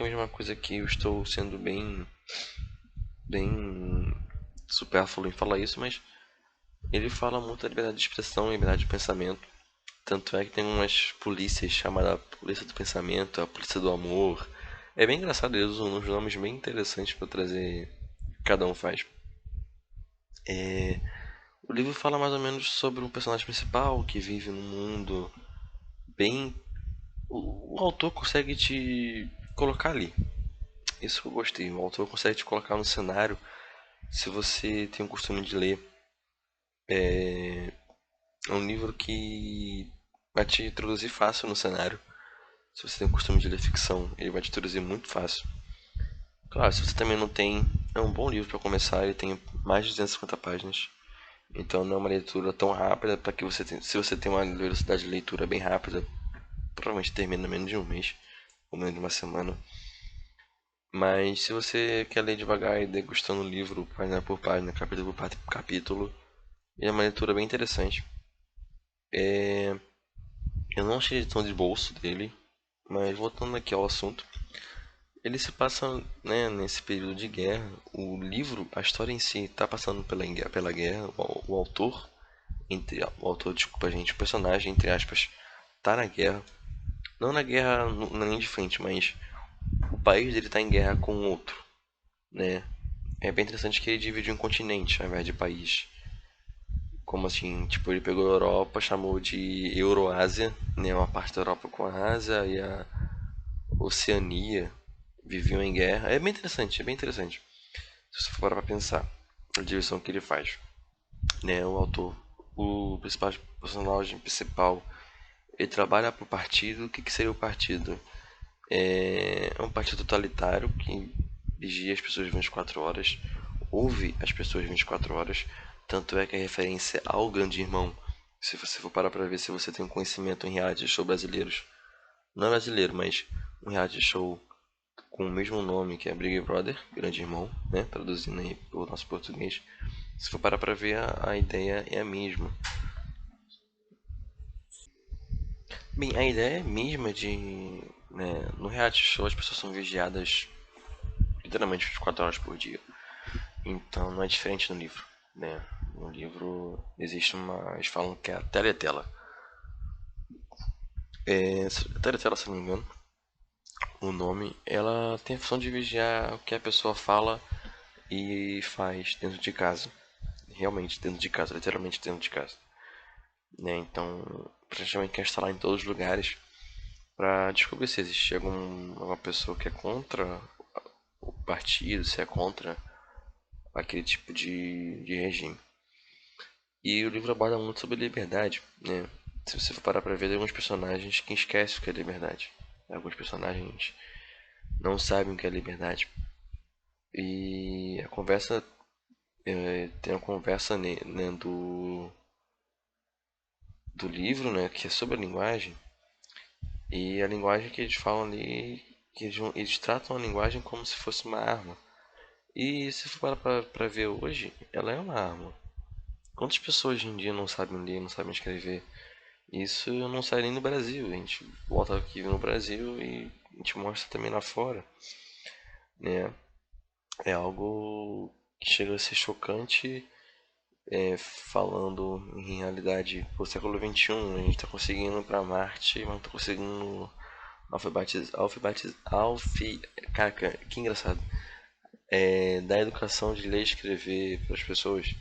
a mesma coisa que eu estou sendo bem supérfluo em falar isso, mas ele fala muito da liberdade de expressão, liberdade de pensamento. Tanto é que tem umas polícias chamadas Polícia do Pensamento, a Polícia do Amor. É bem engraçado, eles usam uns nomes bem interessantes para trazer o que cada um faz. O livro fala mais ou menos sobre um personagem principal que vive num mundo bem. O autor consegue te colocar ali. Isso que eu gostei. O autor consegue te colocar no cenário. Se você tem o costume de ler, é um livro que vai te introduzir fácil no cenário. Se você tem o costume de ler ficção, ele vai te introduzir muito fácil. Claro, se você também não tem, é um bom livro para começar. Ele tem mais de 250 páginas. Então não é uma leitura tão rápida para que você se você tem uma velocidade de leitura bem rápida, provavelmente termina em menos de um mês ou menos de uma semana. Mas se você quer ler devagar e degustando o livro página por página, capítulo por capítulo, ele é uma leitura bem interessante. Eu não achei a edição de bolso dele, mas voltando aqui ao assunto, ele se passa, né, nesse período de guerra. O livro, a história em si, está passando pela guerra. O autor, o autor, desculpa gente, o personagem, entre aspas, tá na guerra. Não na guerra na linha de frente, mas o país dele tá em guerra com outro, né? É bem interessante que ele dividiu um continente ao invés de país. Como assim? Tipo, ele pegou a Europa, chamou de Euroásia, né? Uma parte da Europa com a Ásia e a Oceania viviam em guerra. É bem interessante, é bem interessante. Se você for parar pra pensar, a direção que ele faz, né? O autor, o principal personagem principal, ele trabalha pro partido. O que que seria o partido? É um partido totalitário que vigia as pessoas 24 horas, ouve as pessoas 24 horas. Tanto é que a referência ao Grande Irmão, se você for parar para ver, se você tem um conhecimento em reality show brasileiros, não é brasileiro, mas um reality show com o mesmo nome que é Big Brother, Grande Irmão, né? Traduzindo aí para o nosso português. Se for parar para ver, a ideia é a mesma. Bem, a ideia é a mesma de, né, no reality show as pessoas são vigiadas literalmente 24 horas por dia. Então não é diferente no livro, né? No livro existe uma, eles falam que é a teletela. A teletela, se não me engano, o nome, ela tem a função de vigiar o que a pessoa fala e faz dentro de casa. Realmente dentro de casa, literalmente dentro de casa. Né? Então, praticamente quer instalar em todos os lugares para descobrir se existe alguma pessoa que é contra o partido, se é contra aquele tipo de regime. E o livro aborda muito sobre liberdade, né? Se você for parar pra ver, tem alguns personagens que esquecem o que é liberdade. Alguns personagens não sabem o que é liberdade. E a conversa, tem uma conversa né, do livro, né, que é sobre a linguagem. E a linguagem que eles falam ali, que eles tratam a linguagem como se fosse uma arma. E se for parar pra ver hoje, ela é uma arma. Quantas pessoas hoje em dia não sabem ler, não sabem escrever? Isso não sai nem no Brasil. A gente volta aqui no Brasil e a gente mostra também lá fora, né? É algo que chega a ser chocante, falando em realidade pro século XXI. A gente está conseguindo ir para Marte, mas não está conseguindo Caraca, que engraçado. Dar educação de ler e escrever para as pessoas.